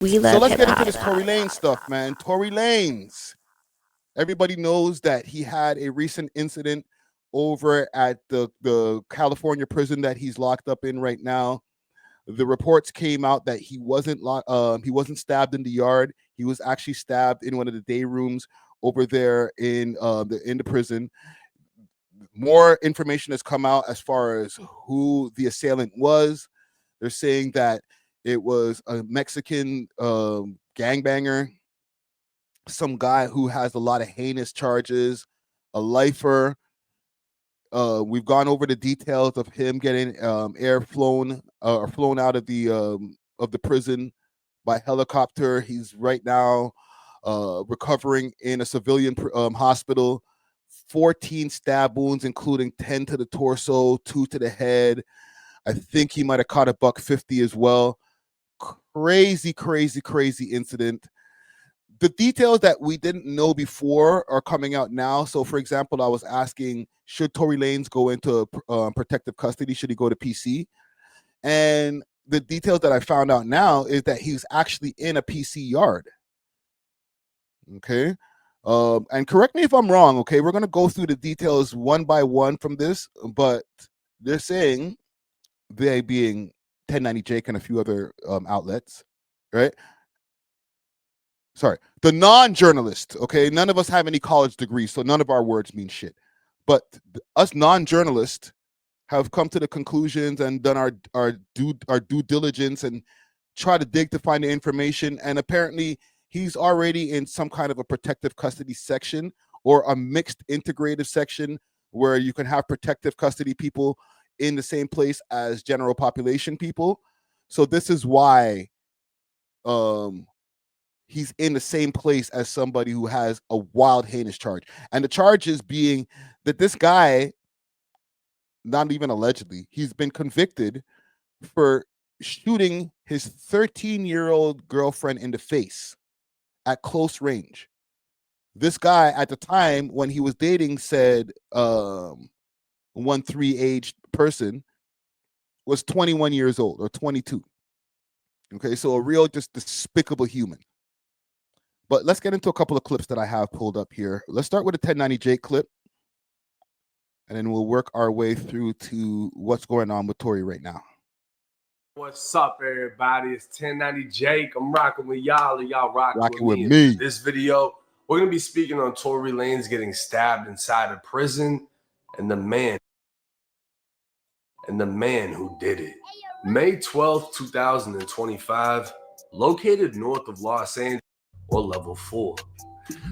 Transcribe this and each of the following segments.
We So love let's hip get into hop. this Tory Lanez stuff, man. Tory Lanez. Everybody knows that he had a recent incident over at the California prison that he's locked up in right now. The reports came out that he wasn't stabbed in the yard. He was actually stabbed in one of the day rooms over there in the prison. More information has come out as far as who the assailant was. They're saying that it was a Mexican gangbanger, some guy who has a lot of heinous charges, a lifer. We've gone over the details of him getting air flown or flown out of the prison by helicopter. He's right now recovering in a civilian hospital. 14 stab wounds, including 10 to the torso, 2 to the head. I think he might have caught a $150 as well. Crazy, crazy, crazy incident. The details that we didn't know before are coming out now. So, for example, I was asking, should Tory Lanez go into protective custody? Should he go to PC? And the details that I found out now is that he's actually in a PC yard. Okay. And correct me if I'm wrong. Okay. We're going to go through the details one by one from this, but they're saying, they being 1090 Jake and a few other outlets, right? Sorry, the non-journalist. Okay, none of us have any college degrees, so none of our words mean shit. But us non-journalists have come to the conclusions and done our due diligence and try to dig to find the information. And apparently, he's already in some kind of a protective custody section or a mixed integrative section where you can have protective custody people in the same place as general population people. So this is why he's in the same place as somebody who has a wild, heinous charge. And the charge is being that this guy, not even allegedly, he's been convicted for shooting his 13-year-old girlfriend in the face at close range. This guy, at the time when he was dating said 1-3 aged person, was 21 years old or 22. Okay, so a real just despicable human. But let's get into a couple of clips that I have pulled up here. Let's start with a 1090 Jake clip, and then we'll work our way through to what's going on with Tory right now. What's up, everybody? It's 1090 Jake. I'm rocking with y'all, and y'all rocking with with me. In this video, we're going to be speaking on Tory Lanez getting stabbed inside a prison and the man who did it. May 12th, 2025, located north of Los Angeles, or level 4.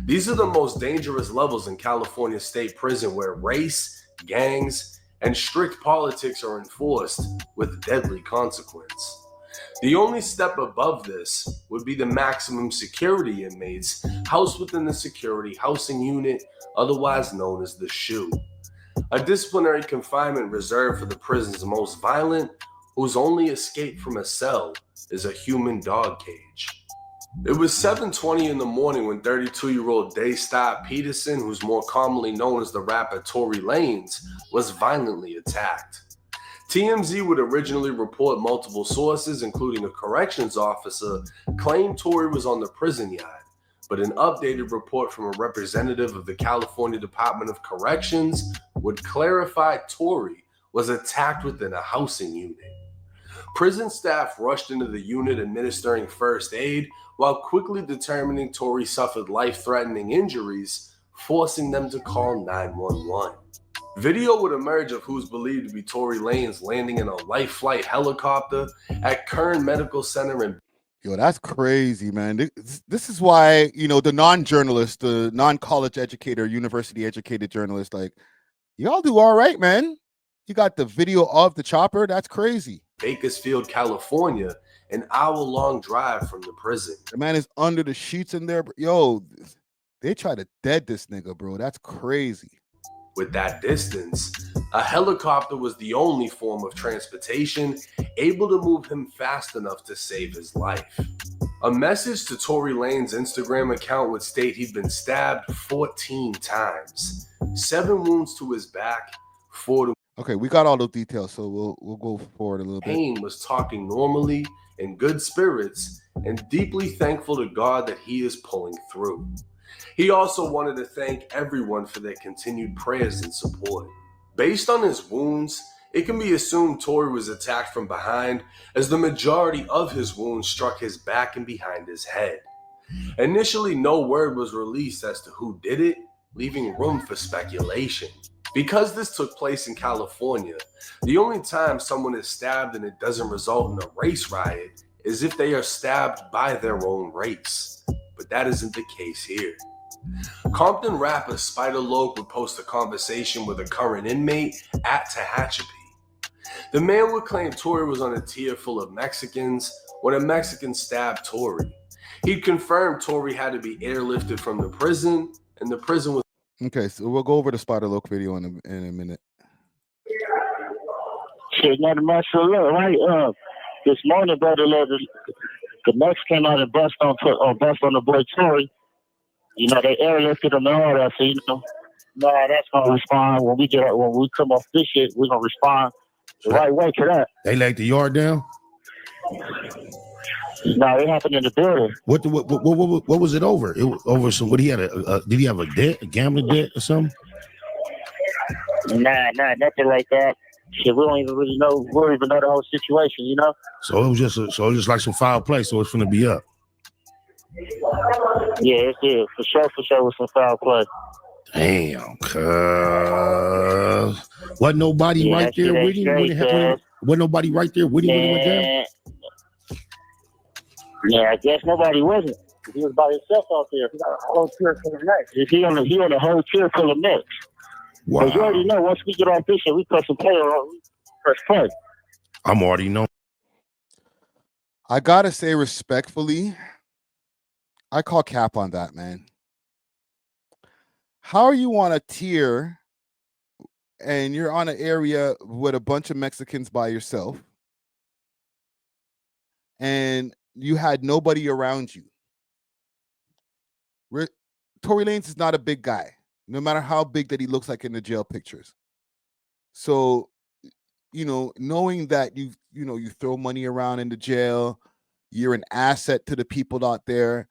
These are the most dangerous levels in California State Prison, where race, gangs, and strict politics are enforced with deadly consequence. The only step above this would be the maximum security inmates housed within the security housing unit, otherwise known as the SHU. A disciplinary confinement reserved for the prison's most violent, whose only escape from a cell is a human dog cage. It was 7:20 in the morning when 32-year-old Daystar Peterson, who's more commonly known as the rapper Tory Lanez, was violently attacked. TMZ would originally report multiple sources, including a corrections officer, claimed Tory was on the prison yard, but an updated report from a representative of the California Department of Corrections would clarify Tory was attacked within a housing unit. Prison staff rushed into the unit administering first aid while quickly determining Tory suffered life-threatening injuries, forcing them to call 911. Video would emerge of who's believed to be Tory Lanez landing in a life flight helicopter at Kern Medical Center in... Yo, that's crazy, man. This is why, the non-journalist, the non-college educator, university educated journalist, like, y'all do all right, man. You got the video of the chopper. That's crazy. Bakersfield, California, an hour-long drive from the prison. The man is under the sheets in there. Yo, they try to dead this nigga, bro. That's crazy. With that distance, a helicopter was the only form of transportation able to move him fast enough to save his life. A message to Tory Lanez's Instagram account would state he'd been stabbed 14 times, 7 wounds to his back, 4 to... Okay, we got all those details, so we'll go forward a little bit. Pain was talking normally, in good spirits, and deeply thankful to God that he is pulling through. He also wanted to thank everyone for their continued prayers and support. Based on his wounds, it can be assumed Tory was attacked from behind, as the majority of his wounds struck his back and behind his head. Initially, no word was released as to who did it, leaving room for speculation. Because this took place in California, the only time someone is stabbed and it doesn't result in a race riot is if they are stabbed by their own race. But that isn't the case here. Compton rapper Spider Loc would post a conversation with a current inmate at Tehachapi. The man would claim Tory was on a tier full of Mexicans when a Mexican stabbed Tory. He'd confirmed Tory had to be airlifted from the prison, and the prison was... Okay, so we'll go over the Spider Loc video in a minute. Shit, nothing much to look, right? This morning, brother, the Mexican out and bust on the boy Tory. You know, they airlifted him and all that, so, you know, that's gonna respond when we come off this shit. We're gonna respond the right way to that. They laid the yard down. No, it happened in the building. What was it over? It was over some. What he had did he have a debt, a gambling debt or something? Nah, nothing like that. Shit, we don't even really know. We don't even know the whole situation, you know. So it was just like some foul play. So it's gonna be up. Yeah, it's for sure with some foul play. Damn, cuz wasn't nobody right there with him. Wasn't nobody right there with him when he went down? Yeah, I guess nobody wasn't. He was by himself out there. He got a whole tier full of necks. He on a whole tier full of necks. Wow. But you already know, once we get on this shit, we press some play on, we press play. I'm already know. I gotta say respectfully, I call cap on that, man. How are you on a tier and you're on an area with a bunch of Mexicans by yourself and you had nobody around you? Tory Lanez is not a big guy, no matter how big that he looks like in the jail pictures. So, you know, knowing that you throw money around in the jail, you're an asset to the people out there.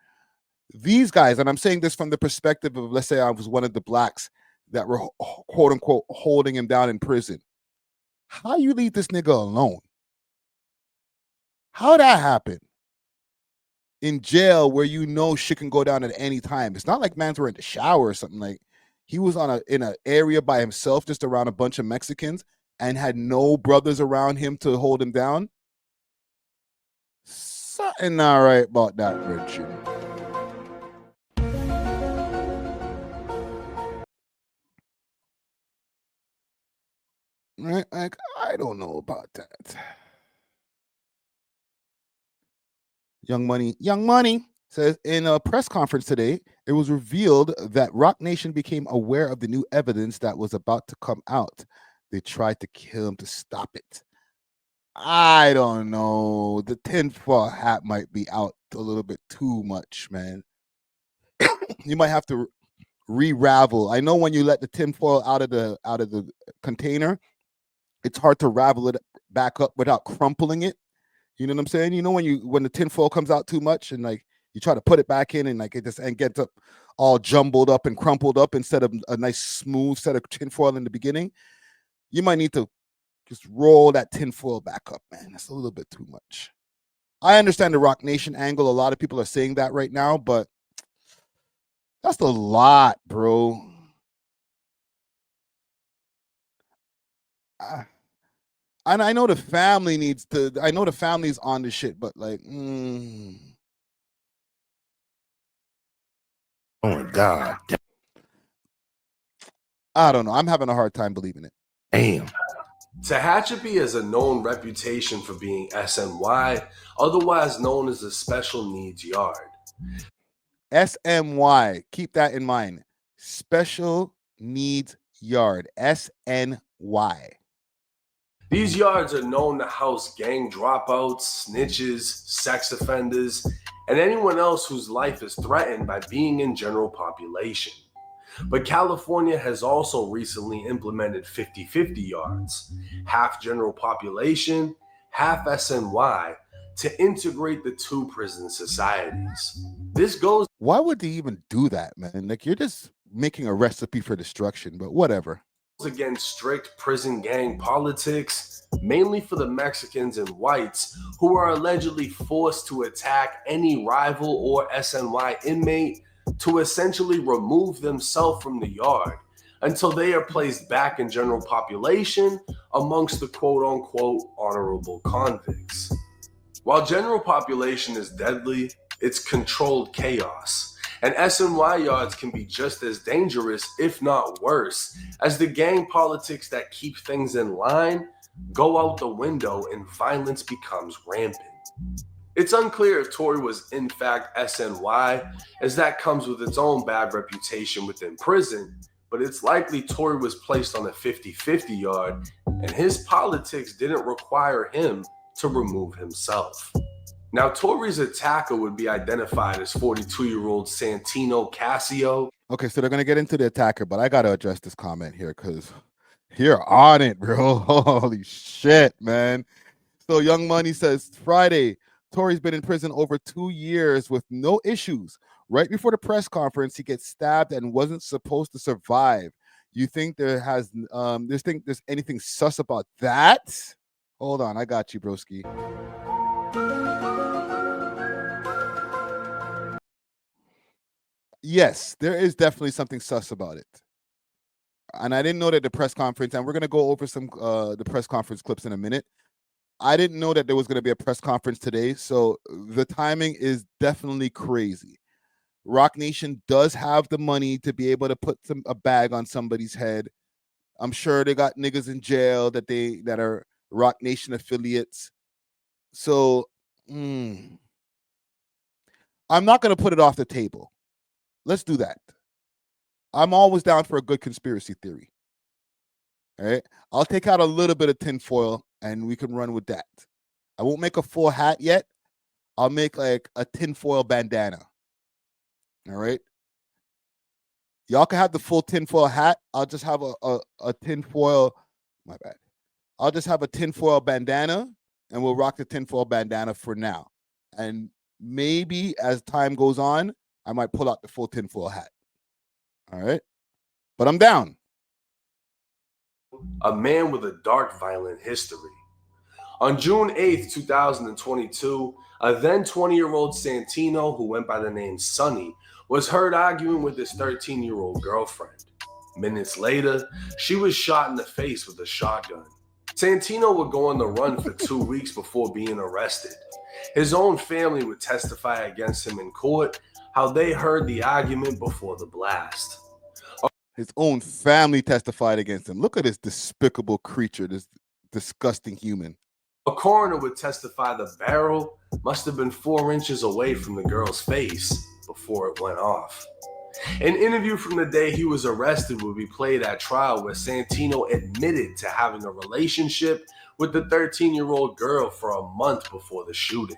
These guys, and I'm saying this from the perspective of, let's say I was one of the blacks that were quote unquote holding him down in prison. How you leave this nigga alone? How that happen? In jail where you know shit can go down at any time. It's not like mans were in the shower or something. Like he was in an area by himself, just around a bunch of Mexicans, and had no brothers around him to hold him down. Something not right about that, Richard. Right? Like, I don't know about that. Young Money says in a press conference today, it was revealed that Rocnation became aware of the new evidence that was about to come out. They tried to kill him to stop it. I don't know. The tinfoil hat might be out a little bit too much, man. You might have to re-ravel. I know when you let the tinfoil out of the container, it's hard to ravel it back up without crumpling it. You know what I'm saying? You know when the tinfoil comes out too much and like you try to put it back in and like it just and gets up all jumbled up and crumpled up instead of a nice smooth set of tinfoil in the beginning. You might need to just roll that tinfoil back up, man. That's a little bit too much. I understand the Rocnation angle. A lot of people are saying that right now, but that's a lot, bro. And I know the family needs to. I know the family's on this shit, but like, oh my God, I don't know. I'm having a hard time believing it. Damn. Tehachapi has a known reputation for being SNY, otherwise known as a special needs yard. SNY, keep that in mind. Special needs yard, SNY. These yards are known to house gang dropouts, snitches, sex offenders, and anyone else whose life is threatened by being in general population. But California has also recently implemented 50-50 yards, half general population, half SNY, to integrate the two prison societies. This goes Why would they even do that, man? Like, you're just making a recipe for destruction, but whatever. against strict prison gang politics, mainly for the Mexicans and whites who are allegedly forced to attack any rival or SNY inmate to essentially remove themselves from the yard until they are placed back in general population amongst the quote-unquote honorable convicts. While general population is deadly, it's controlled chaos. And SNY yards can be just as dangerous, if not worse, as the gang politics that keep things in line go out the window and violence becomes rampant. It's unclear if Tory was in fact SNY, as that comes with its own bad reputation within prison, but it's likely Tory was placed on a 50-50 yard, and his politics didn't require him to remove himself. Now, Tory's attacker would be identified as 42-year-old Santino Casio. Okay, so they're going to get into the attacker, but I got to address this comment here because you're on it, bro. Holy shit, man. So Young Money says, Friday, Tory's been in prison over 2 years with no issues. Right before the press conference, he gets stabbed and wasn't supposed to survive. You think there's anything sus about that? Hold on, I got you, broski. Yes, there is definitely something sus about it. And I didn't know that the press conference, and we're going to go over some the press conference clips in a minute. I didn't know that there was going to be a press conference today, so the timing is definitely crazy. Rocnation does have the money to be able to put a bag on somebody's head. I'm sure they got niggas in jail that are Rocnation affiliates. So I'm not going to put it off the table. Let's do that. I'm always down for a good conspiracy theory. All right. I'll take out a little bit of tinfoil and we can run with that. I won't make a full hat yet. I'll make like a tinfoil bandana. All right. Y'all can have the full tinfoil hat. I'll just have a tinfoil. My bad. I'll just have a tinfoil bandana and we'll rock the tinfoil bandana for now. And maybe as time goes on, I might pull out the full tinfoil hat. All right. But I'm down. A man with a dark, violent history. On June 8th, 2022, a then 20-year-old Santino, who went by the name Sonny, was heard arguing with his 13-year-old girlfriend. Minutes later, she was shot in the face with a shotgun. Santino would go on the run for 2 weeks before being arrested. His own family would testify against him in court, how they heard the argument before the blast. His own family testified against him. Look at this despicable creature, this disgusting human. A coroner would testify the barrel must have been 4 inches away from the girl's face before it went off. An interview from the day he was arrested would be played at trial where Santino admitted to having a relationship with the 13-year-old girl for a month before the shooting.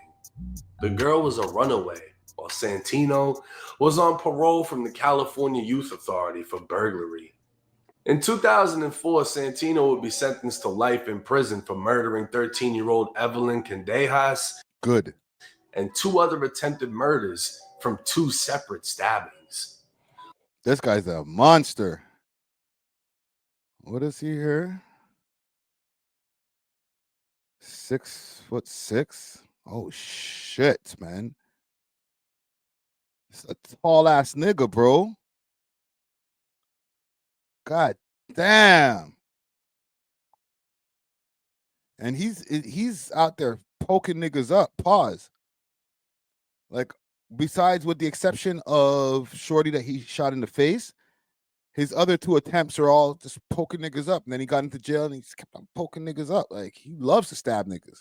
The girl was a runaway, while Santino was on parole from the California Youth Authority for burglary. In 2004, Santino would be sentenced to life in prison for murdering 13-year-old Evelyn Candejas. Good. And 2 other attempted murders from 2 separate stabbings. This guy's a monster. What is he here? 6'6". Oh shit, man. It's a tall ass nigga, bro. God damn. And he's out there poking niggas up. Pause. Like, besides with the exception of Shorty that he shot in the face, his other 2 attempts are all just poking niggas up. And then he got into jail and he just kept on poking niggas up. Like, he loves to stab niggas.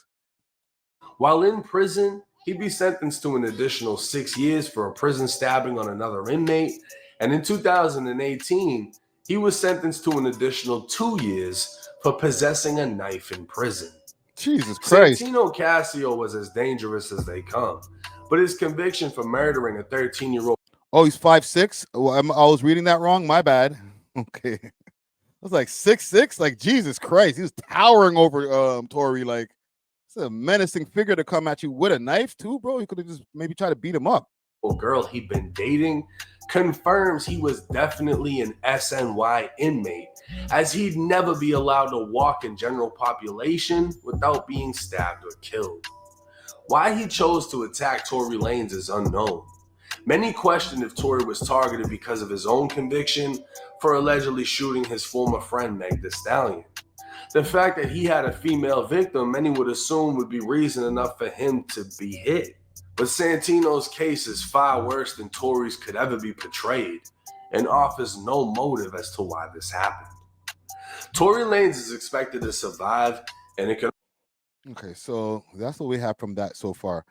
While in prison, he'd be sentenced to an additional 6 years for a prison stabbing on another inmate. And in 2018, he was sentenced to an additional 2 years for possessing a knife in prison. Jesus Christ. Santino Casio was as dangerous as they come, but his conviction for murdering a 13-year-old. Oh, he's 5'6"? Well, I was reading that wrong. My bad. Okay. I was like 6'6"? Like, Jesus Christ. He was towering over Tory. Like, it's a menacing figure to come at you with a knife too, bro. You could have just maybe tried to beat him up. Girl he'd been dating confirms he was definitely an SNY inmate, as he'd never be allowed to walk in general population without being stabbed or killed. Why he chose to attack Tory Lanez is unknown. Many question if Tory was targeted because of his own conviction for allegedly shooting his former friend Meg Thee Stallion. The fact that he had a female victim, many would assume would be reason enough for him to be hit. But Santino's case is far worse than Tory's could ever be portrayed, and offers no motive as to why this happened. Tory Lanez is expected to survive, and it can... Okay, so that's what we have from that so far.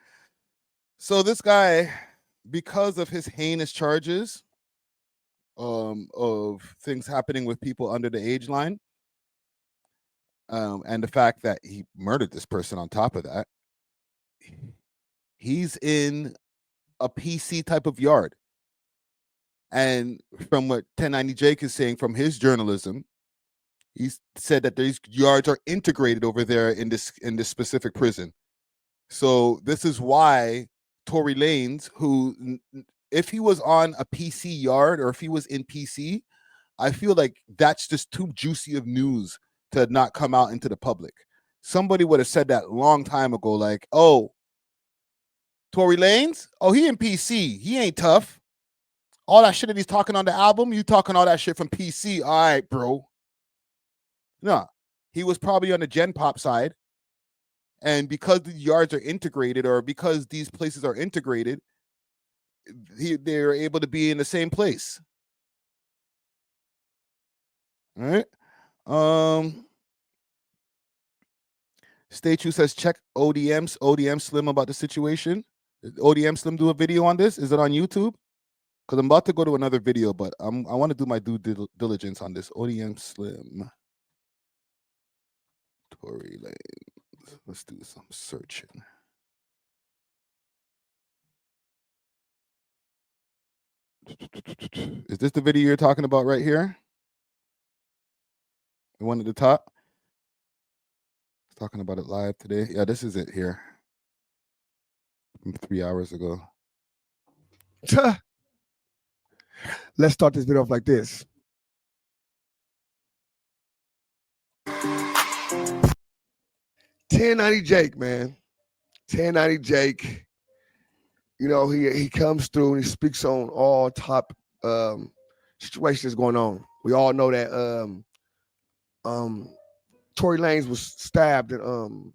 So this guy, because of his heinous charges of things happening with people under the age line, and the fact that he murdered this person on top of that, he's in a PC type of yard. And from what 1090 Jake is saying from his journalism, he said that these yards are integrated over there in this specific prison. So this is why Tory Lanez, who, if he was on a PC yard or if he was in PC, I feel like that's just too juicy of news to not come out into the public. Somebody would have said that long time ago, like, oh, Tory Lanez, oh, he in PC, he ain't tough. All that shit that he's talking on the album, you talking all that shit from PC. All right, bro. No, he was probably on the Gen Pop side. And because the yards are integrated, or because these places are integrated, they're able to be in the same place. All right. Stay True says check ODM Slim about the situation. Did ODM Slim do a video on this? Is it on YouTube? Because I'm about to go to another video, but I want to do my due diligence on this. ODM Slim. Tory Lanez. Let's do some searching. Is this the video you're talking about right here? The one at the top? Talking about it live today. Yeah, this is it here. From 3 hours ago. Let's start this video off like this. $10.90 Jake, man. $10.90 Jake. You know, he comes through and he speaks on all top situations going on. We all know that Tory Lanez was stabbed and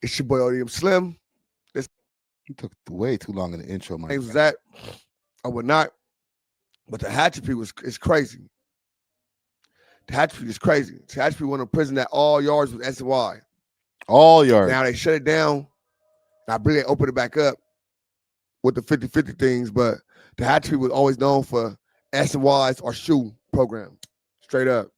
it's your boy ODM Slim. He took way too long in the intro, my was that I would not, but the Hatchery is crazy. The Hatchery is crazy. The Hatchery went to prison that all yards was SNY. All yards. Now they shut it down. I believe they opened it back up with the 50-50 things, but the Hatchery was always known for SNYs or shoe program. Straight up.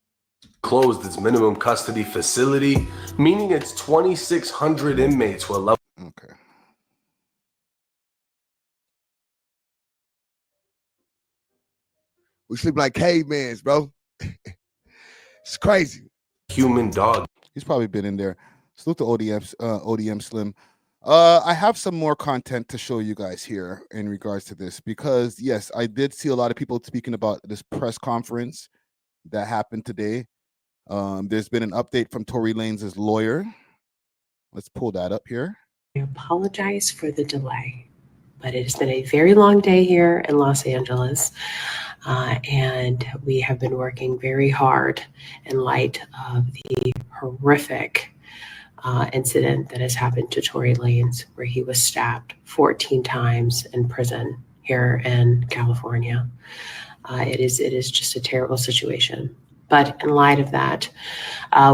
Closed its minimum custody facility, meaning its 2,600 inmates were left. Okay. We sleep like cavemans, bro. It's crazy. Human dog. He's probably been in there. Salute to ODM Slim. I have some more content to show you guys here in regards to this, because yes, I did see a lot of people speaking about this press conference that happened today. There's been an update from Tory Lanez's lawyer. Let's pull that up here. I apologize for the delay, but it has been a very long day here in Los Angeles, and we have been working very hard in light of the horrific incident that has happened to Tory Lanez, where he was stabbed 14 times in prison here in California. It is just a terrible situation. But in light of that,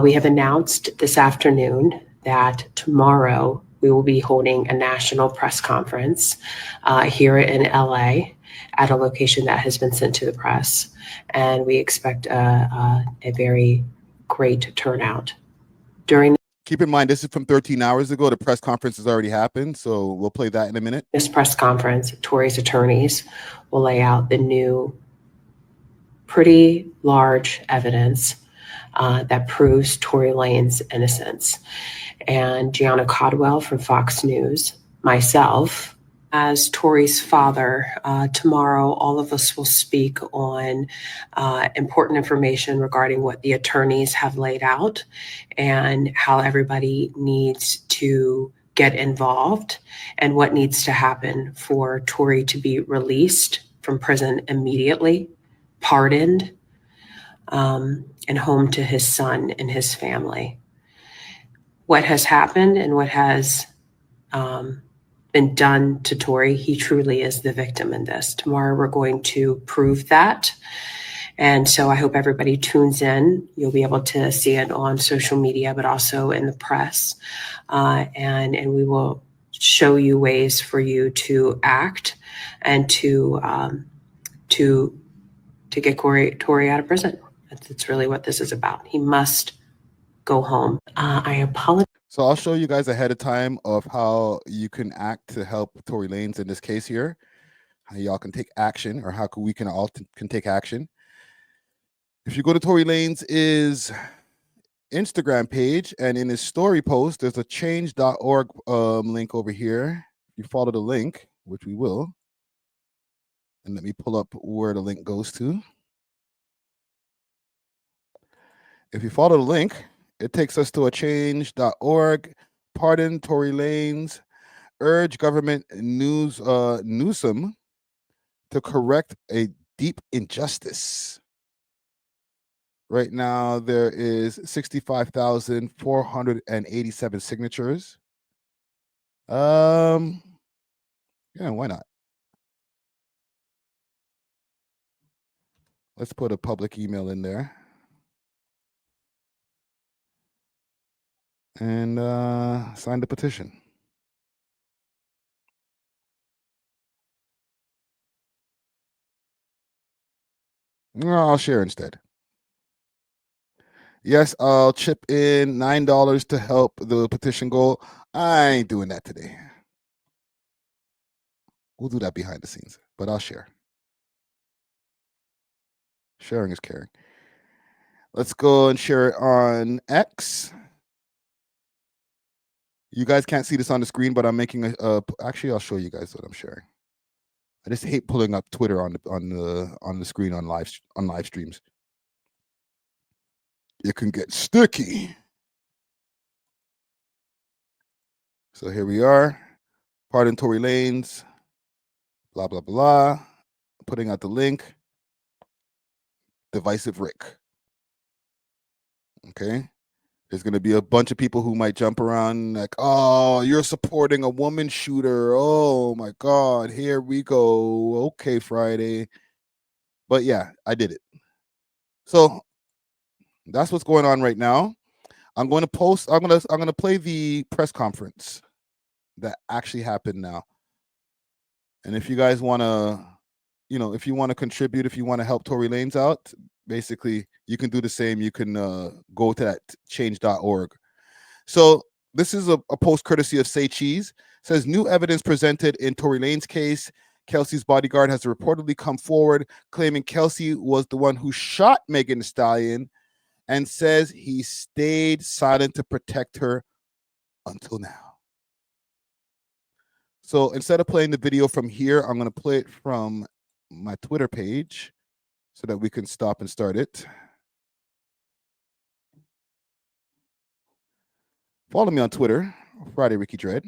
we have announced this afternoon that tomorrow we will be holding a national press conference here in LA at a location that has been sent to the press. And we expect a very great turnout. Keep in mind, this is from 13 hours ago. The press conference has already happened, so we'll play that in a minute. This press conference, Tory's attorneys will lay out the new, pretty large evidence that proves Tory Lanez innocence. And Gianna Caldwell from Fox News, myself, as Tory's father, tomorrow all of us will speak on important information regarding what the attorneys have laid out and how everybody needs to get involved and what needs to happen for Tory to be released from prison immediately, pardoned, and home to his son and his family. What has happened and what has been done to Tory, he truly is the victim in this. Tomorrow we're going to prove that. And so I hope everybody tunes in. You'll be able to see it on social media, but also in the press. And we will show you ways for you to act and to get Tory out of prison. That's really what this is about. He must go home. I apologize. So I'll show you guys ahead of time of how you can act to help Tory Lanez in this case here. How y'all can take action, or how we can all can take action. If you go to Tory Lanez's Instagram page, and in his story post, there's a change.org link over here. You follow the link, which we will. And let me pull up where the link goes to. If you follow the link, it takes us to a change.org. Pardon Tory Lanez. Urge government Newsom to correct a deep injustice. Right now, there is 65,487 signatures. Yeah, why not? Let's put a public email in there. And sign the petition. No, I'll share instead. Yes, I'll chip in $9 to help the petition goal. I ain't doing that today. We'll do that behind the scenes, but I'll share. Sharing is caring. Let's go and share it on X. You guys can't see this on the screen, but I'm making a actually I'll show you guys what I'm sharing. I just hate pulling up Twitter on the screen on live streams. It can get sticky. So here we are. Pardon Tory Lanez. Blah blah blah. Putting out the link. Divisive Rick. Okay. There's going to be a bunch of people who might jump around like, oh, you're supporting a woman shooter. Oh, my God. Here we go. Okay, Friday. But, yeah, I did it. So that's what's going on right now. I'm going to play the press conference that actually happened now. And if you guys want to, if you want to contribute, if you want to help Tory Lanez out, basically, you can do the same. You can go to that change.org. So this is a post courtesy of Say Cheese. It says, new evidence presented in Tory Lanez case. Kelsey's bodyguard has reportedly come forward claiming Kelsey was the one who shot Megan Thee Stallion, and says he stayed silent to protect her until now. So instead of playing the video from here, I'm going to play it from my Twitter page so that we can stop and start it. Follow me on Twitter, Friday Ricky Dread.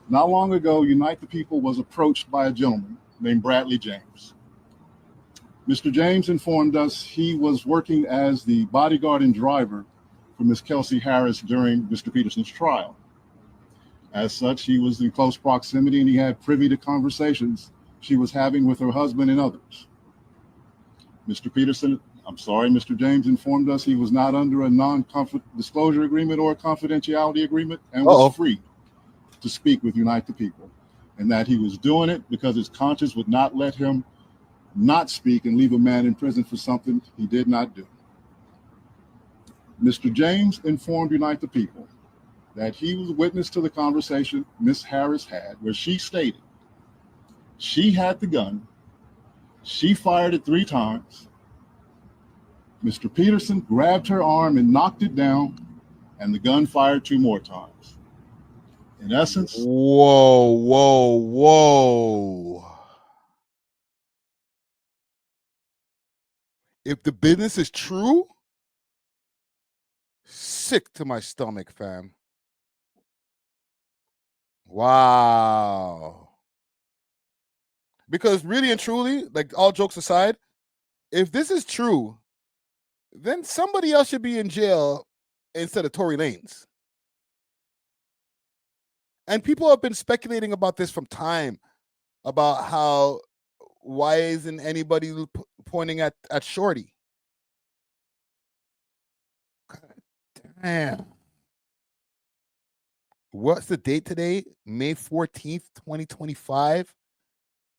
Not long ago, Unite the People was approached by a gentleman named Bradley James. Mr. James informed us he was working as the bodyguard and driver for Ms. Kelsey Harris during Mr. Peterson's trial. As such, he was in close proximity and he had privy to conversations she was having with her husband and others. Mr. James informed us he was not under a non-disclosure agreement or a confidentiality agreement and was free to speak with Unite the People, and that he was doing it because his conscience would not let him not speak and leave a man in prison for something he did not do. Mr. James informed Unite the People that he was witness to the conversation Ms. Harris had, where she stated she had the gun She fired it 3 times. Mr. Peterson grabbed her arm and knocked it down, and the gun fired 2 more times. In essence, whoa. If the business is true, sick to my stomach, fam. Wow. Because really and truly, like all jokes aside, if this is true, then somebody else should be in jail instead of Tory Lanez. And people have been speculating about this from time, about how why isn't anybody pointing at Shorty? God damn. What's the date today? May 14th, 2025.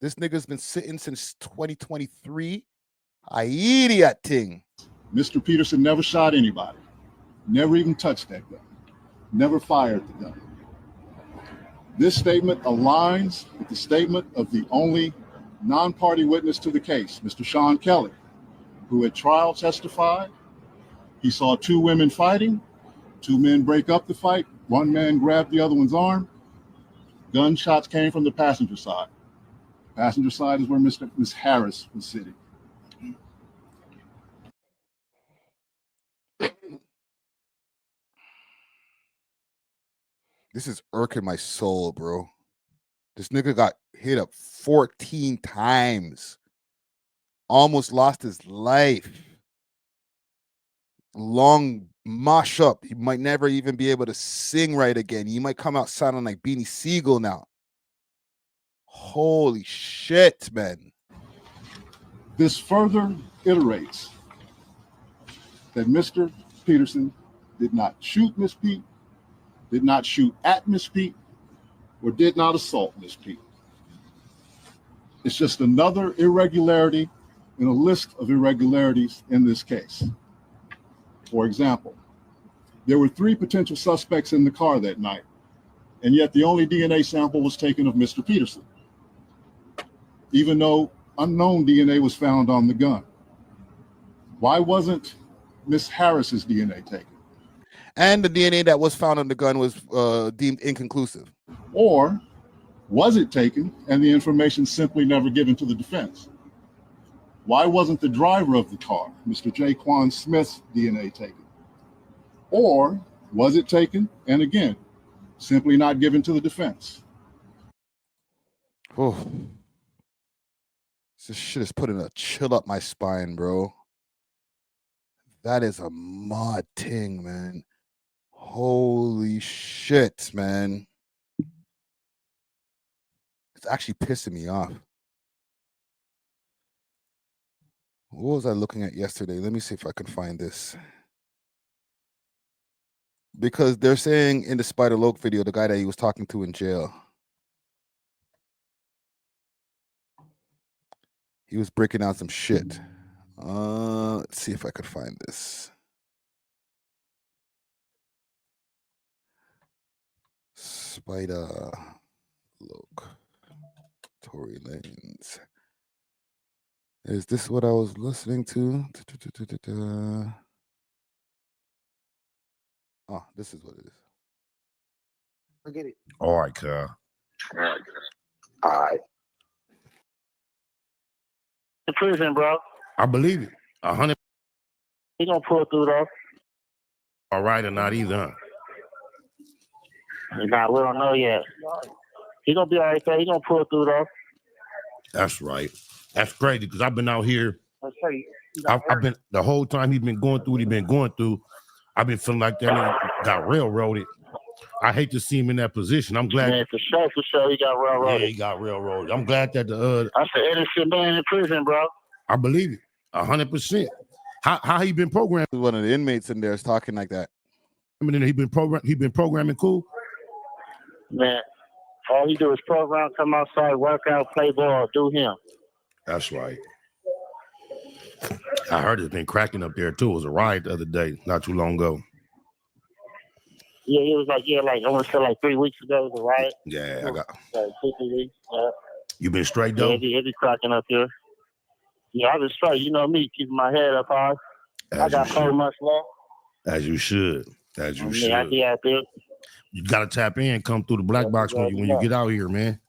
This nigga's been sitting since 2023. I idiot thing. Mr. Peterson never shot anybody, never even touched that gun, never fired the gun. This statement aligns with the statement of the only non-party witness to the case, Mr. Sean Kelly, who at trial testified he saw 2 women fighting, 2 men break up the fight, 1 man grabbed the other one's arm. Gunshots came from the passenger side. Passenger side is where Miss Harris was sitting. This is irking my soul, bro. This nigga got hit up 14 times. Almost lost his life. Long mosh up. He might never even be able to sing right again. He might come out sounding like Beanie Siegel now. Holy shit, man. This further iterates that Mr. Peterson did not shoot Miss Pete, did not shoot at Miss Pete, or did not assault Miss Pete. It's just another irregularity in a list of irregularities in this case. For example, there were 3 potential suspects in the car that night, and yet the only DNA sample was taken of Mr. Peterson, even though unknown DNA was found on the gun. Why wasn't Miss Harris's DNA taken? And the DNA that was found on the gun was deemed inconclusive. Or was it taken and the information simply never given to the defense? Why wasn't the driver of the car, Mr. Jaquan Smith's DNA taken? Or was it taken and again, simply not given to the defense? Oh, this shit is putting a chill up my spine, bro. That is a mad thing, man. Holy shit, man. It's actually pissing me off. What was I looking at yesterday? Let me see if I can find this. Because they're saying in the Spider Loke video, the guy that he was talking to in jail, he was breaking down some shit. Let's see if I could find this. Spider Loke. Tory Lanez. Is this what I was listening to? Oh, this is what it is. Forget it. All right, Kyle. All right. In prison, bro. I believe it. 100. He gonna pull through though. All right or not either. Nah, we don't know yet. He gonna be all right there. He gonna pull through though. That's right. That's crazy because I've been out here. I've been the whole time he's been going through what he's been going through. I've been feeling like that nigga got railroaded. I hate to see him in that position. I'm glad. Man, for sure, he got railroaded. Yeah, he got railroaded. I'm glad that the That's an innocent man in prison, bro. I believe it 100%. How he been programmed? One of the inmates in there is talking like that. I mean, he been programming cool. Man, all he do is program, come outside, work out, play ball, do him. That's right. I heard it's been cracking up there too. It was a riot the other day, not too long ago. Yeah, it was like I want to say like 3 weeks ago, it was a riot. Yeah, I got. 2-3 weeks. You been straight Yeah, though? it be cracking up here. Yeah, I was straight. You know me, keeping my head up high. I As you got 4 should. months left. As you should. As you I should. mean, I be out there. You gotta tap in, come through the black box when you get out here, man.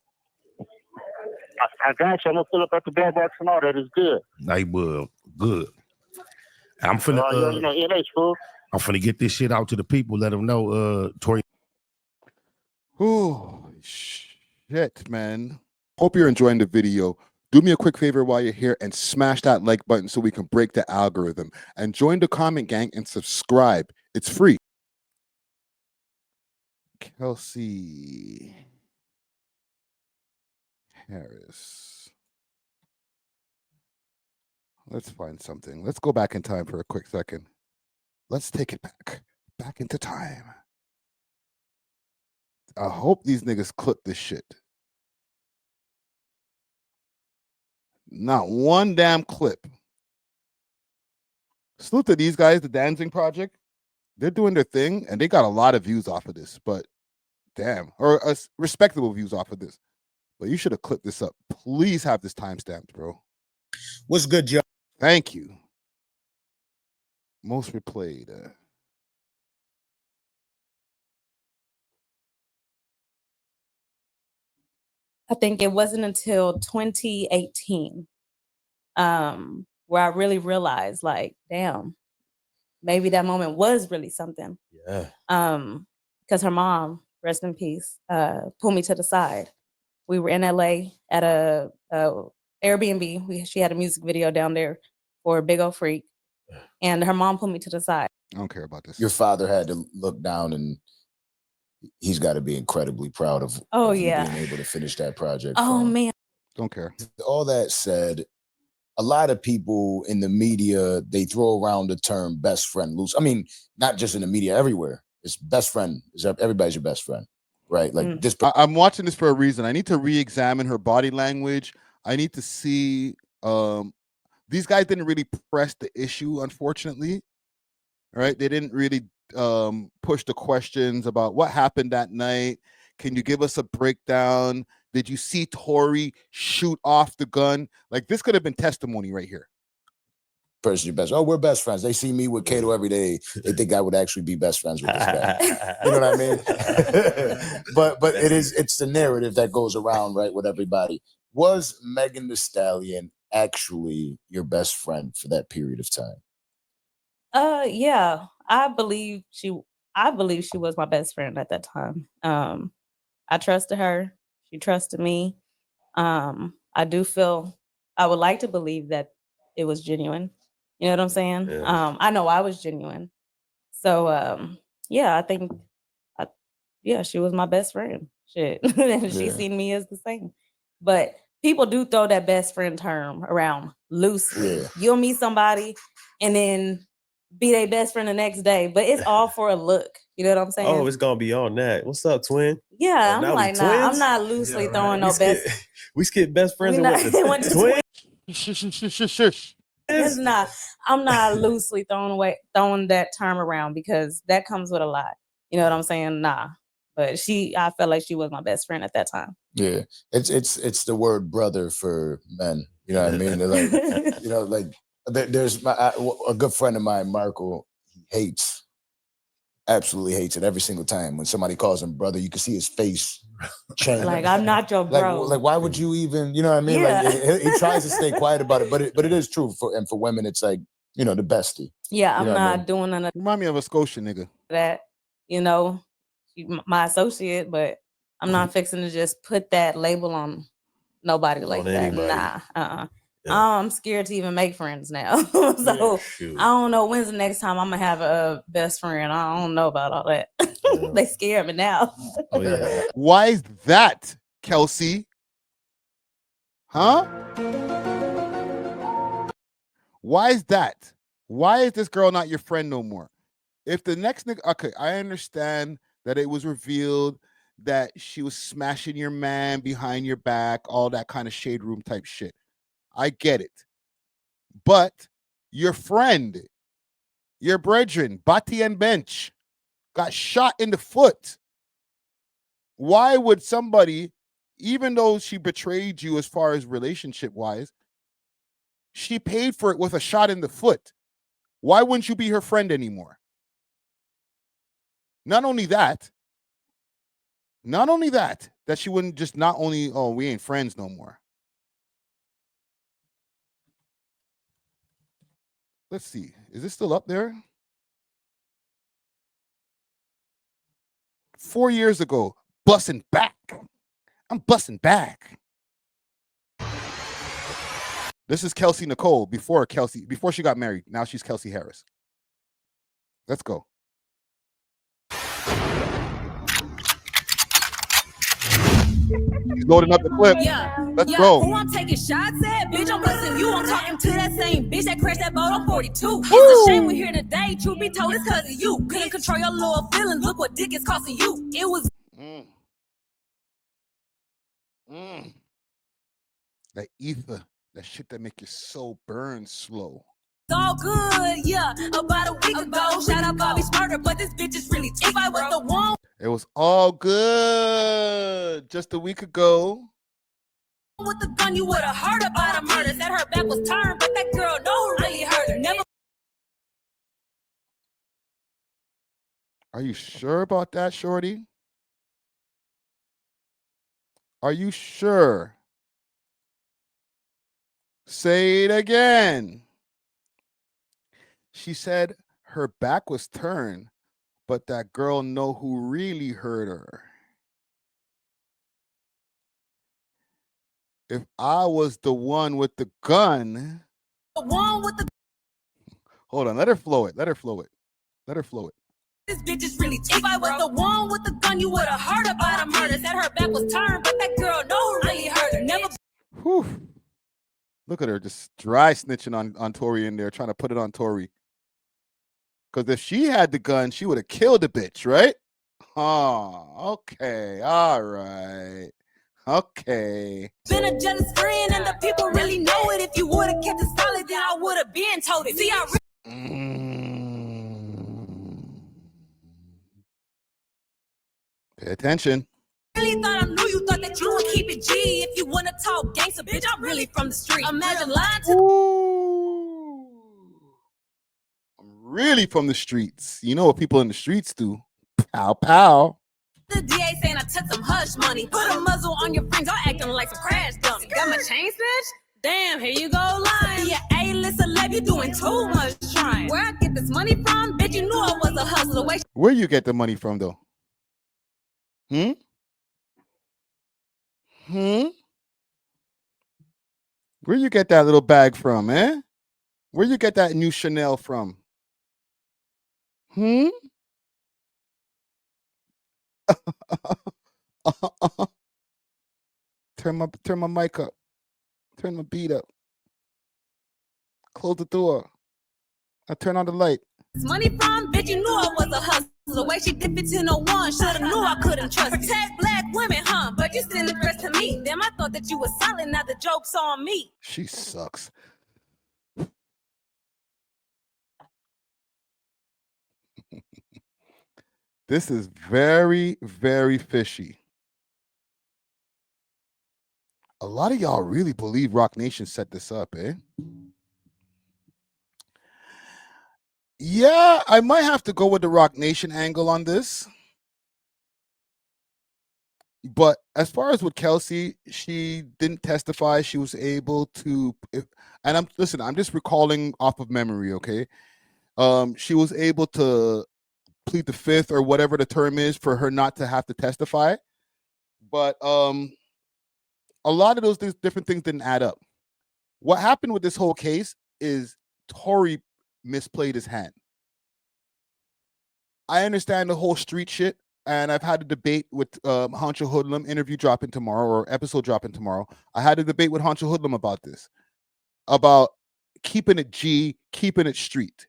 I got you. I'm gonna pull up at the black box and all that. Is good. Like, well, good. I'm finna you know, NH, fool. I'm finna get this shit out to the people. Let them know, Tory. Oh shit, man. Hope you're enjoying the video. Do me a quick favor while you're here and smash that like button so we can break the algorithm. And join the comment gang and subscribe. It's free. Kelsey Harris. Let's find something. Let's go back in time for a quick second. Let's take it back into time. I hope these niggas clip this shit. Not one damn clip. Salute to these guys, the Dancing Project. They're doing their thing, and they got a lot of views off of this, but damn, or respectable views off of this. But you should have clipped this up. Please have this timestamped, bro. What's good, Joe? Thank you. Most replayed. I think it wasn't until 2018 where I really realized, like, damn, maybe that moment was really something. Yeah. Because her mom, rest in peace, pulled me to the side. We were in LA at a Airbnb. She had a music video down there for Big Ol' Freak, and her mom pulled me to the side. I don't care about this. Your father had to look down, and he's got to be incredibly proud of, you being able to finish that project. Oh, man. Don't care. All that said, a lot of people in the media, they throw around the term best friend loose. I mean, not just in the media, everywhere. It's best friend. Everybody's your best friend, right? Like this. I'm watching this for a reason. I need to re-examine her body language. I need to see. These guys didn't really press the issue, unfortunately. Right? They didn't really push the questions about what happened that night. Can you give us a breakdown? Did you see Tory shoot off the gun? Like, this could have been testimony right here. Person your best. Oh, we're best friends. They see me with Kato every day. They think I would actually be best friends with this guy. You know what I mean? but it's the narrative that goes around, right, with everybody. Was Megan Thee Stallion actually your best friend for that period of time? Yeah. I believe she was my best friend at that time. I trusted her. She trusted me. I do feel, I would like to believe that it was genuine. You know what I'm saying? Yeah. I know I was genuine. So, yeah, I think, she was my best friend. Shit. And she seen me as the same. But people do throw that best friend term around loosely. Yeah. You'll meet somebody and then be their best friend the next day, but it's all for a look. You know what I'm saying? Oh, it's gonna be on that. What's up, twin? Yeah, Oh, I'm like, nah, I'm not loosely throwing no best. We skip best friends We and not- went to twins. It's not. I'm not loosely throwing that term around because that comes with a lot. You know what I'm saying? Nah. But I felt like she was my best friend at that time. Yeah, it's the word brother for men. You know what I mean? They're like, you know, like there's a good friend of mine, Marco. He absolutely hates it every single time when somebody calls him brother. You can see his face change. Like, I'm not your bro. Like why would you even? You know what I mean? Yeah. Like he tries to stay quiet about it, but it is true for women. It's like, you know, the bestie. Yeah, You I'm know what I not mean? doing none of Remind me of a Scotia nigga. that. You know, she my associate, but I'm not fixing to just put that label on nobody like that. anybody. Nah. Yeah. I'm scared to even make friends now. So Shoot. I don't know when's the next time I'm gonna have a best friend. I don't know about all that. They scare me now. Oh yeah. Why is that, Kelsey? Huh? Why is that? Why is this girl not your friend no more? If the next nigga, okay, I understand that it was revealed that she was smashing your man behind your back, all that kind of shade room type shit. I get it. But your friend, your brethren, Bati and Bench, got shot in the foot. Why would somebody, even though she betrayed you as far as relationship wise, She paid for it with a shot in the foot. Why wouldn't you be her friend anymore? Not only that she wouldn't just not only, oh, we ain't friends no more. Let's see. Is this still up there? 4 years ago, busting back. I'm busting back. This is Kelsey Nicole before she got married. Now she's Kelsey Harris. Let's go. He's loading up the clip. Let's go. Who I'm taking shots at? Bitch, I'm busting you. I'm talking to that same bitch that crashed that boat on 42. It's a shame we're here today. Truth be told, it's cause of you. Couldn't control your little feelings. Look what dick is costing you. It was That ether, that shit that make your soul burn slow. it's all good, yeah. About a week ago, shout out Bobby's murder, but this bitch is really cheap. I was the one It was all good just a week ago. with the gun. You would have heard about a murder. Said her back was turned, but that girl know who really hurt her. Never. Are you sure about that, shorty? Are you sure? Say it again. She said her back was turned, but that girl know who really hurt her. If I was the one with the gun. The one with the. Hold on, let her flow it. Let her flow it. Let her flow it. This bitch is really cheap. If I was the one with the gun, you would have heard about a murder. Said her back was turned, but that girl know who really hurt her. Never. Whew. Look at her just dry snitching on Tory in there, trying to put it on Tory. Because if she had the gun, she would have killed the bitch, right? Oh, okay. All right. Okay. Been a jealous friend, and the people really know it. If you would have kept it solid, then I would have been told it. See, I Pay attention. really thought I knew you. Thought that you would keep it G. If you want to talk gangster, bitch, I'm really from the street. Imagine lying to. Ooh. I'm really from the streets. You know what people in the streets do? Pow, pow. The DA saying I took some hush money. Put a muzzle on your friends, all acting like some crash dummy. Got my chain snatched? Damn, here you go lying. Yeah, A-list celeb, you doing too much trying. Where I get this money from? Bitch, you knew I was a hustler. Wait. Where you get the money from, though? Where you get that little bag from, eh? Where you get that new Chanel from? Turn my mic up. Turn my beat up. Close the door. I turn on the light. This money from? Bitch, you knew I was a hustler. The way she did 1501, shoulda knew I couldn't trust. Protect black women, huh? But you send the rest to me. Damn, I thought that you was solid. Now the joke's on me. She sucks. This is very, very fishy. A lot of y'all really believe Rocnation set this up, eh? Yeah, I might have to go with the Rocnation angle on this. But as far as with Kelsey, she didn't testify. She was able to, and I'm just recalling off of memory, okay? She was able to plead the fifth or whatever the term is for her not to have to testify. But a lot of those different things didn't add up. What happened with this whole case is Tory misplayed his hand. I understand the whole street shit, and I've had a debate with Honcho Hoodlum, interview dropping tomorrow or episode dropping tomorrow. I had a debate with Honcho Hoodlum about this, about keeping it G, keeping it street.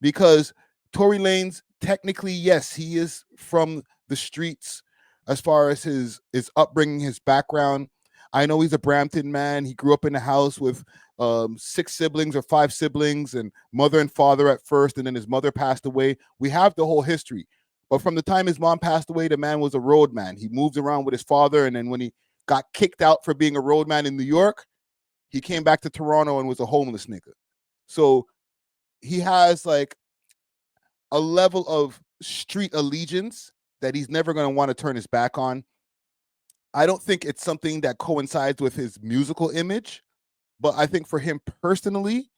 Because Tory Lanez, technically, yes, he is from the streets as far as his upbringing, his background. I know he's a Brampton man. He grew up in a house with 6 siblings or 5 siblings and mother and father at first, and then his mother passed away. We have the whole history. But from the time his mom passed away, the man was a road man. He moved around with his father, and then when he got kicked out for being a road man in New York, he came back to Toronto and was a homeless nigga. So he has like a level of street allegiance that he's never going to want to turn his back on. I don't think it's something that coincides with his musical image, but I think for him personally,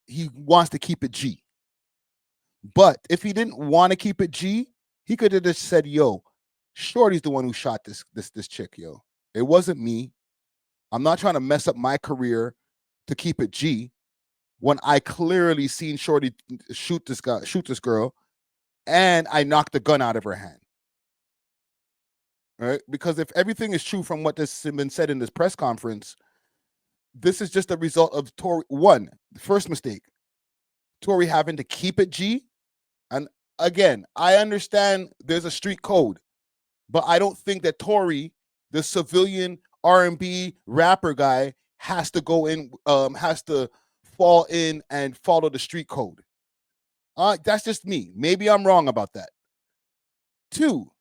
he wants to keep it G. But if he didn't want to keep it G, he could have just said, yo, Shorty's the one who shot this chick, yo. It wasn't me. I'm not trying to mess up my career to keep it G when I clearly seen Shorty shoot this girl, and I knocked the gun out of her hand. Right? Because if everything is true from what has been said in this press conference, this is just a result of Tory. One, the first mistake, Tory having to keep it G. And again, I understand there's a street code, but I don't think that Tory, the civilian R&B rapper guy, has to go in, has to fall in and follow the street code. That's just me. Maybe I'm wrong about that. Two,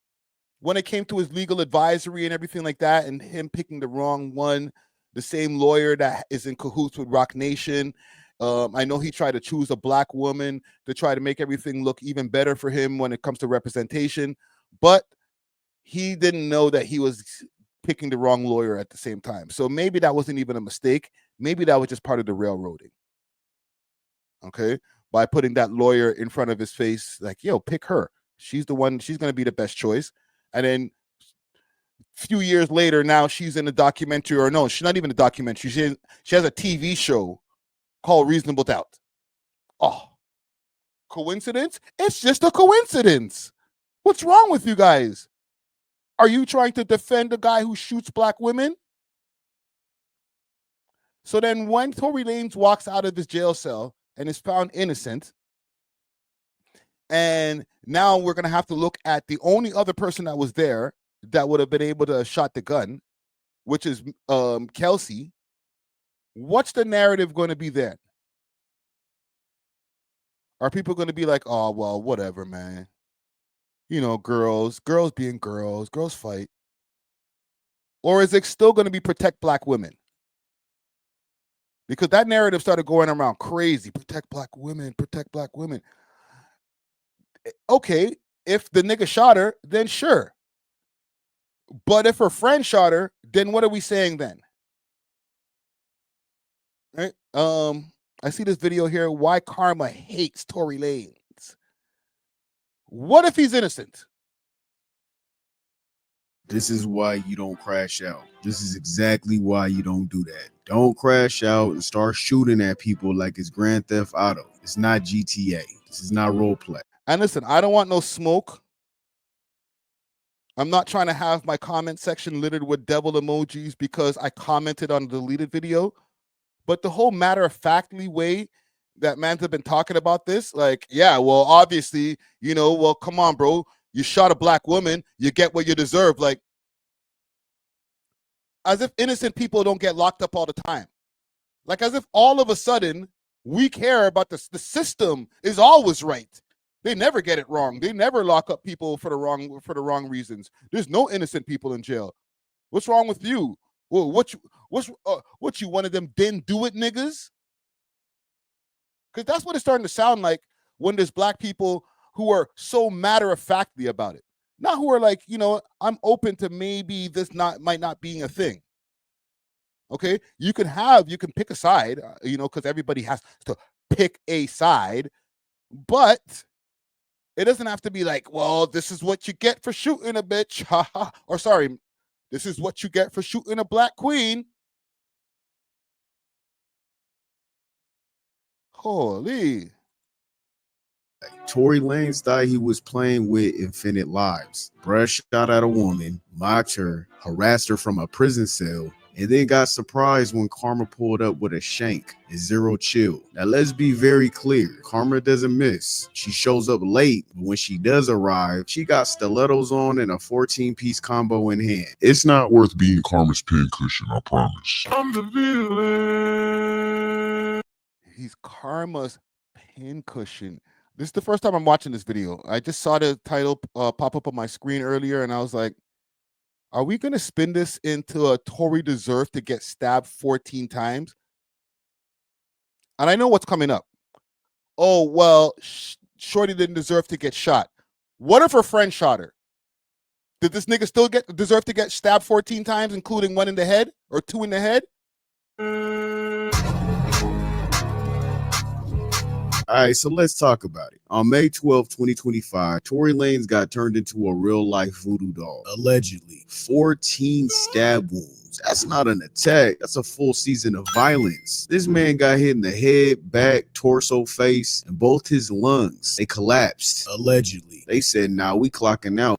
when it came to his legal advisory and everything like that, and him picking the wrong one, the same lawyer that is in cahoots with Rocnation. I know he tried to choose a black woman to try to make everything look even better for him when it comes to representation, but he didn't know that he was picking the wrong lawyer at the same time. So maybe that wasn't even a mistake. Maybe that was just part of the railroading. Okay, by putting that lawyer in front of his face, like, yo, pick her. She's the one. She's going to be the best choice. And then a few years later, now she's in a documentary, or no, she's not even a documentary. She has a TV show called Reasonable Doubt. Oh, coincidence? It's just a coincidence. What's wrong with you guys? Are you trying to defend a guy who shoots black women? So then when Tory Lanez walks out of his jail cell and is found innocent, and now we're going to have to look at the only other person that was there that would have been able to shot the gun, which is Kelsey. What's the narrative going to be then? Are people going to be like, oh, well, whatever, man. You know, girls being girls fight. Or is it still going to be protect black women? Because that narrative started going around crazy. Protect black women, protect black women. Okay, if the nigga shot her, then sure. But if her friend shot her, then what are we saying then? Right? I see this video here. Why Karma hates Tory Lanez. What if he's innocent? This is why you don't crash out. This is exactly why you don't do that. Don't crash out and start shooting at people like it's Grand Theft Auto. It's not GTA. This is not role play. And listen, I don't want no smoke. I'm not trying to have my comment section littered with devil emojis because I commented on a deleted video. But the whole matter-of-factly way that mans have been talking about this, like, yeah, well, obviously, you know, well, come on, bro. You shot a black woman, you get what you deserve. Like, as if innocent people don't get locked up all the time. Like, as if all of a sudden we care about the system is always right. They never get it wrong. They never lock up people for the wrong reasons. There's no innocent people in jail. What's wrong with you? Well, what you one of them didn't do it niggas? Because that's what it's starting to sound like when there's black people who are so matter-of-factly about it. Not who are like, you know, I'm open to maybe this might not being a thing. Okay? You can pick a side, you know, because everybody has to pick a side, but it doesn't have to be like, well, this is what you get for shooting a bitch. Or sorry, this is what you get for shooting a black queen. Holy. Tory Lanez thought he was playing with infinite lives. Bruh shot at a woman, mocked her, harassed her from a prison cell, and then got surprised when Karma pulled up with a shank and zero chill. Now let's be very clear. Karma doesn't miss. She shows up late, but when she does arrive, she got stilettos on and a 14-piece combo in hand. It's not worth being Karma's pincushion, I promise. I'm the villain. He's Karma's pincushion. This is the first time I'm watching this video. I just saw the title pop up on my screen earlier, and I was like, Are we going to spin this into a Tory deserved to get stabbed 14 times? And I know what's coming up. Oh, well, Shorty didn't deserve to get shot. What if her friend shot her? Did this nigga still deserve to get stabbed 14 times, including one in the head or two in the head? All right, so let's talk about it. On May 12, 2025, Tory Lanez got turned into a real-life voodoo doll. Allegedly, 14 stab wounds. That's not an attack. That's a full season of violence. This man got hit in the head, back, torso, face, and both his lungs. They collapsed. Allegedly. They said, nah, we clocking out.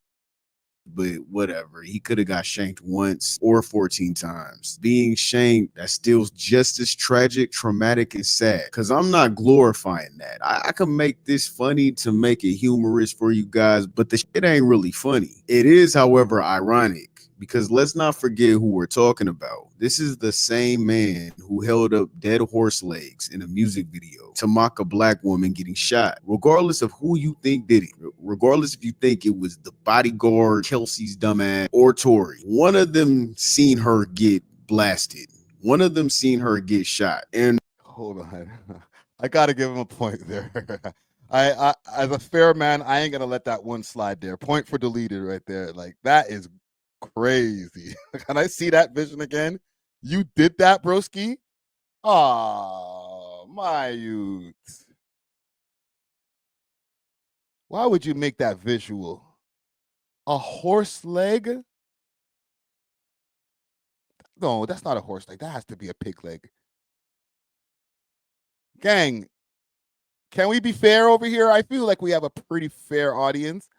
But whatever, he could have got shanked once or 14 times. Being shanked, that's still just as tragic, traumatic, and sad. Because I'm not glorifying that. I can make this funny to make it humorous for you guys, but the shit ain't really funny. It is, however, ironic. Because let's not forget who we're talking about. This is the same man who held up dead horse legs in a music video to mock a black woman getting shot. Regardless of who you think did it, regardless if you think it was the bodyguard, Kelsey's dumbass, or Tory, one of them seen her get blasted. One of them seen her get shot. And hold on. I got to give him a point there. I as a fair man, I ain't going to let that one slide there. Point for deleted right there. Like, that is crazy. Can I see that vision again? You did that, broski? Oh, my youth. Why would you make that visual? A horse leg? No, that's not a horse leg. That has to be a pig leg. Gang, can we be fair over here? I feel like we have a pretty fair audience.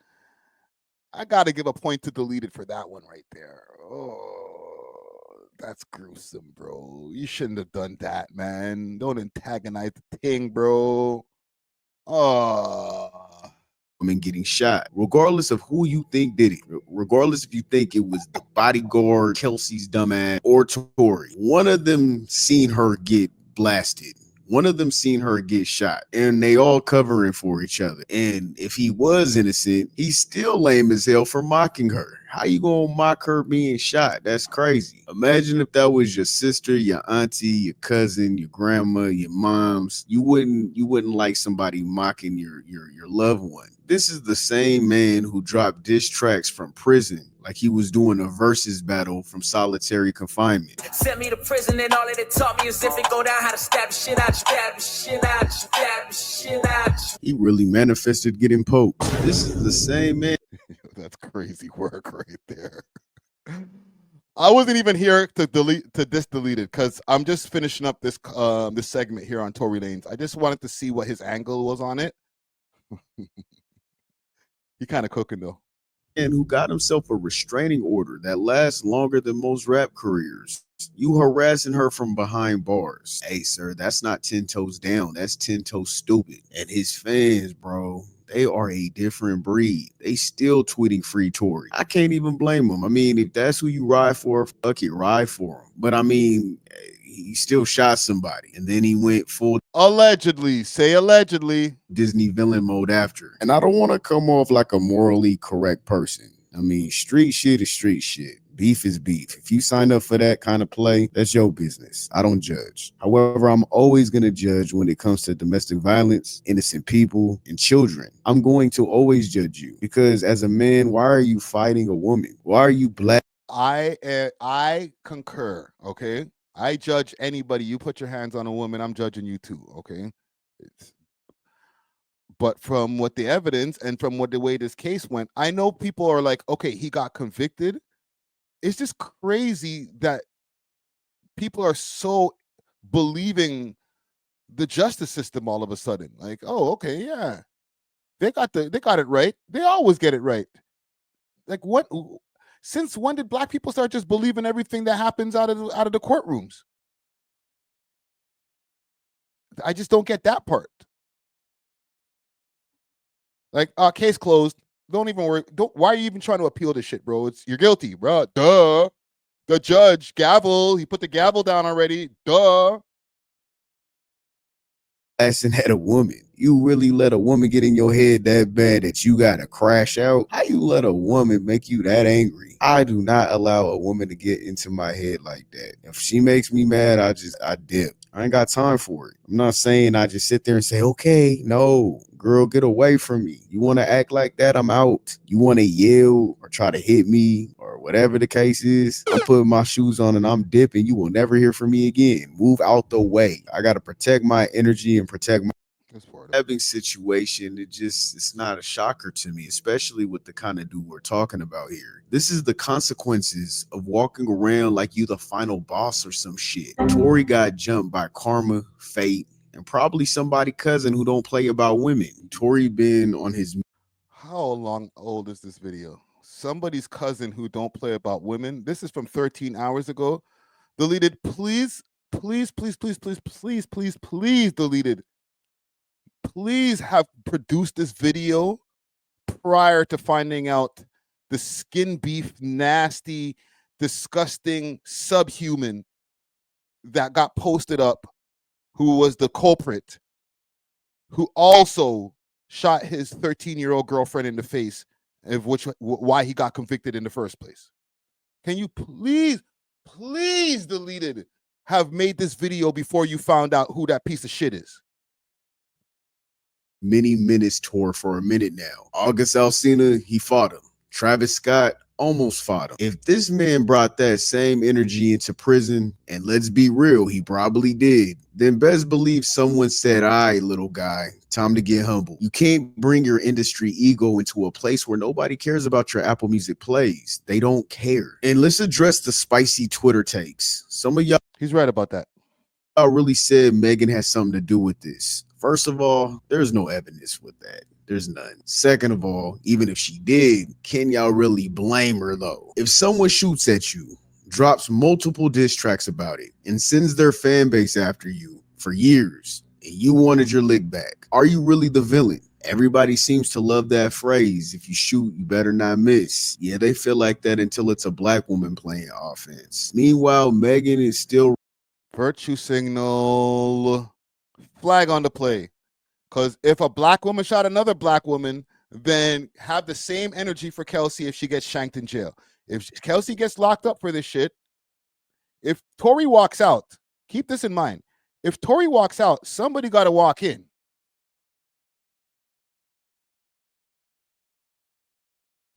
I got to give a point to deleted for that one right there. Oh, that's gruesome, bro. You shouldn't have done that, man. Don't antagonize the thing, bro. Oh. Woman getting shot. Regardless of who you think did it, regardless if you think it was the bodyguard, Kelsey's dumbass, or Tory, one of them seen her get blasted. One of them seen her get shot, and they all covering for each other. And if he was innocent, he's still lame as hell for mocking her. How you gonna mock her being shot? That's crazy. Imagine if that was your sister, your auntie, your cousin, your grandma, your mom's. You wouldn't like somebody mocking your loved one. This is the same man who dropped diss tracks from prison like he was doing a versus battle from solitary confinement. Sent me to prison and all that it taught me is if it go down how to stab the shit out you, stab the shit out you, stab the shit out you. He really manifested getting poked. This is the same man. That's crazy work right there. I wasn't even here to delete it because I'm just finishing up this this segment here on Tory Lanez. I just wanted to see what his angle was on it. He kind of cooking though. And who got himself a restraining order that lasts longer than most rap careers. You harassing her from behind bars. Hey, sir, that's not 10 toes down. That's 10 toes stupid. And his fans, bro, they are a different breed. They still tweeting free Tory. I can't even blame them. I mean, if that's who you ride for, fuck it, ride for him. But I mean, he still shot somebody. And then he went full allegedly, say allegedly, Disney villain mode after. And I don't want to come off like a morally correct person. I mean, street shit is street shit. Beef is beef. If you sign up for that kind of play, that's your business. I don't judge. However, I'm always going to judge when it comes to domestic violence, innocent people, and children. I'm going to always judge you because as a man, why are you fighting a woman? Why are you black? I concur, okay? I judge anybody. You put your hands on a woman, I'm judging you too, okay? But from what the evidence and from what the way this case went, I know people are like, okay, he got convicted. It's just crazy that people are so believing the justice system all of a sudden. Like, oh, okay, yeah. They got it right. They always get it right. Like what? Since when did black people start just believing everything that happens out of the courtrooms? I just don't get that part. Like, case closed. Don't even worry. Why are you even trying to appeal this shit, bro? You're guilty, bro. Duh. The judge, gavel. He put the gavel down already. Duh. Blasting at a woman. You really let a woman get in your head that bad that you gotta crash out? How you let a woman make you that angry? I do not allow a woman to get into my head like that. If she makes me mad, I dip. I ain't got time for it. I'm not saying I just sit there and say, okay, no, girl, get away from me. You want to act like that? I'm out. You want to yell or try to hit me or whatever the case is? I'm putting my shoes on and I'm dipping. You will never hear from me again. Move out the way. I got to protect my energy and protect my having situation. It's not a shocker to me, especially with the kind of dude we're talking about here. This is the consequences of walking around like you the final boss or some shit. Tory got jumped by karma, fate, and probably somebody cousin who don't play about women. Tory been on his... How long old is this video? Somebody's cousin who don't play about women. This is from 13 hours ago. Deleted. Please, please, please, please, please, please, please, please, deleted. Please have produced this video prior to finding out the skin beef, nasty, disgusting subhuman that got posted up, who was the culprit, who also shot his 13-year-old girlfriend in the face, of why he got convicted in the first place. Can you please, please, deleted, have made this video before you found out who that piece of shit is? Many Minutes tour for a minute now. August Alsina, he fought him. Travis Scott almost fought him. If this man brought that same energy into prison, and let's be real, he probably did, then best believe someone said, all right, little guy, time to get humble. You can't bring your industry ego into a place where nobody cares about your Apple Music plays. They don't care. And let's address the spicy Twitter takes. Some of y'all... He's right about that. Y'all really said Megan has something to do with this. First of all, there's no evidence with that. There's none. Second of all, even if she did, can y'all really blame her though? If someone shoots at you, drops multiple diss tracks about it, and sends their fan base after you for years, and you wanted your lick back, are you really the villain? Everybody seems to love that phrase, if you shoot, you better not miss. Yeah, they feel like that until it's a black woman playing offense. Meanwhile, Megan is still... Virtue signal. Flag on the play. Because if a black woman shot another black woman, then have the same energy for Kelsey if she gets shanked in jail. If Kelsey gets locked up for this shit, if Tory walks out, keep this in mind. If Tory walks out, somebody got to walk in.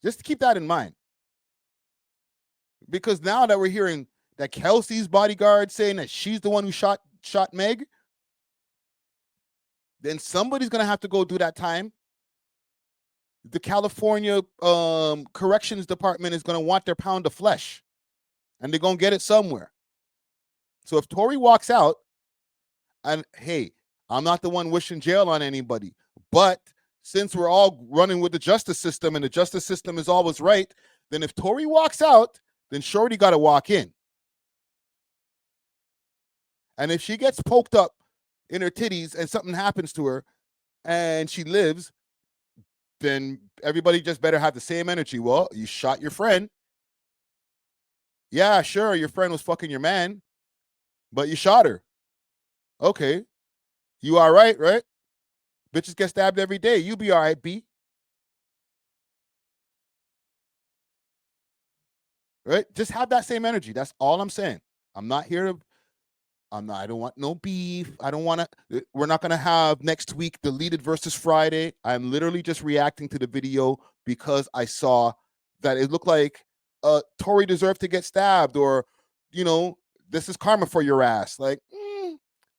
Just keep that in mind. Because now that we're hearing that Kelsey's bodyguard saying that she's the one who shot Meg, then somebody's going to have to go do that time. The California Corrections Department is going to want their pound of flesh, and they're going to get it somewhere. So if Tory walks out, and hey, I'm not the one wishing jail on anybody, but since we're all running with the justice system and the justice system is always right, then if Tory walks out, then Shorty got to walk in. And if she gets poked up in her titties and something happens to her and she lives, then everybody just better have the same energy. Well, you shot your friend. Yeah, sure, your friend was fucking your man, but you shot her. Okay. You all right, right? Bitches get stabbed every day. You be all right, B. Right? Just have that same energy. That's all I'm saying. I'm not here to... I don't want no beef. I don't want to... We're not going to have next week deleted versus Friday. I'm literally just reacting to the video because I saw that it looked like Tory deserved to get stabbed, or, you know, this is karma for your ass. Like,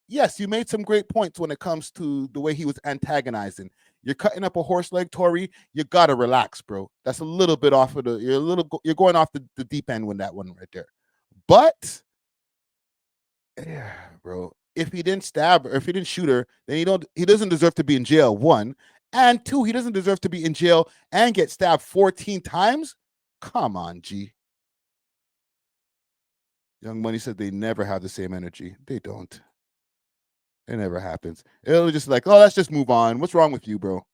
yes, you made some great points when it comes to the way he was antagonizing. You're cutting up a horse leg, Tory. You got to relax, bro. That's a little bit off of you're going off the deep end with that one right there. But... yeah, bro. If he didn't stab her, if he didn't shoot her, then he doesn't deserve to be in jail, 1. And 2, he doesn't deserve to be in jail and get stabbed 14 times. Come on, G. Young Money said they never have the same energy. They don't. It never happens. It'll just like, oh, let's just move on. What's wrong with you, bro?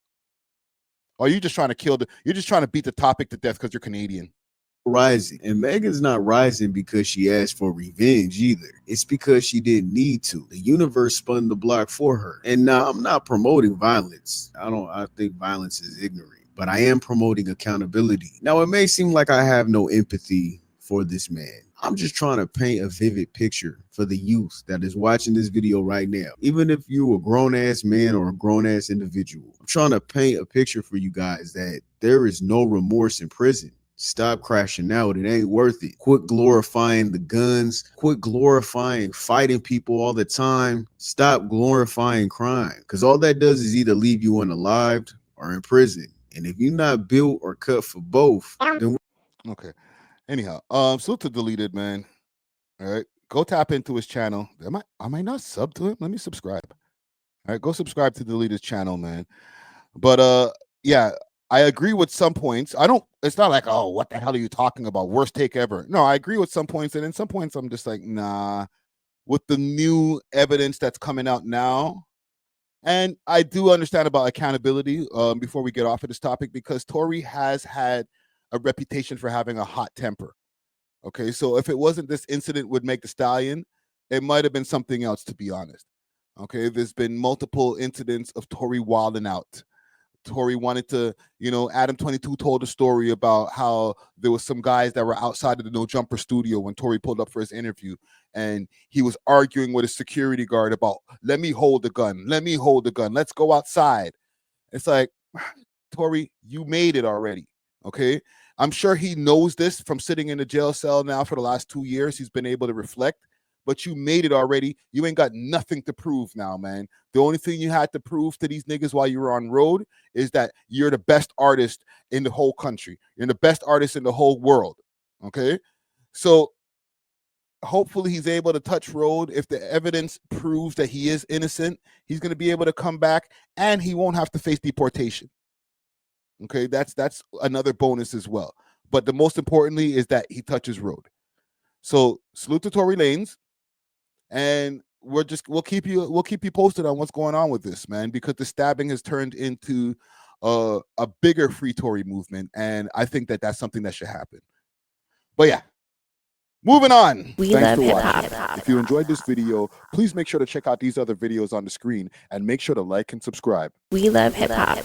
Or you just trying to you're just trying to beat the topic to death because you're Canadian. rising. And Megan's not rising because she asked for revenge either. It's because she didn't need to. The universe spun the block for her. And now I'm not promoting violence. I think violence is ignorant, but I am promoting accountability. Now, it may seem like I have no empathy for this man. I'm just trying to paint a vivid picture for the youth that is watching this video right now. Even if you're a grown-ass man or a grown-ass individual, I'm trying to paint a picture for you guys that there is no remorse in prison. Stop crashing out. It ain't worth it. Quit glorifying the guns. Quit glorifying fighting people all the time. Stop glorifying crime, because all that does is either leave you unalived or in prison. And if you're not built or cut for both, then Okay. Anyhow, salute to Deleted, man. All right, go tap into his channel. Am I not sub to him? Let me subscribe. All right, go subscribe to Deleted's channel, man. But yeah, I agree with some points. It's not like, oh, what the hell are you talking about? Worst take ever. No, I agree with some points, and in some points I'm just like, nah. With the new evidence that's coming out now, and I do understand about accountability. Before we get off of this topic, because Tory has had a reputation for having a hot temper. Okay, so if it wasn't this incident with Meg Thee Stallion, it might have been something else, to be honest. Okay, there's been multiple incidents of Tory wilding out. Tory wanted to, Adam 22 told a story about how there was some guys that were outside of the No Jumper studio when Tory pulled up for his interview, and he was arguing with a security guard about, let me hold the gun, let's go outside. It's like, Tory, you made it already, okay? I'm sure he knows this from sitting in the jail cell now for the last 2 years. He's been able to reflect, but you made it already. You ain't got nothing to prove now, man. The only thing you had to prove to these niggas while you were on road is that you're the best artist in the whole country. You're the best artist in the whole world, okay? So hopefully he's able to touch road. If the evidence proves that he is innocent, he's going to be able to come back, and he won't have to face deportation. Okay, that's another bonus as well. But the most importantly is that he touches road. So salute to Tory Lanez, and we'll keep you posted on what's going on with this, man, because the stabbing has turned into a bigger Free Tory movement, and I think that that's something that should happen. But yeah, moving on. Thanks for watching. If you enjoyed this video, please make sure to check out these other videos on the screen, and make sure to like and subscribe. We love hip hop.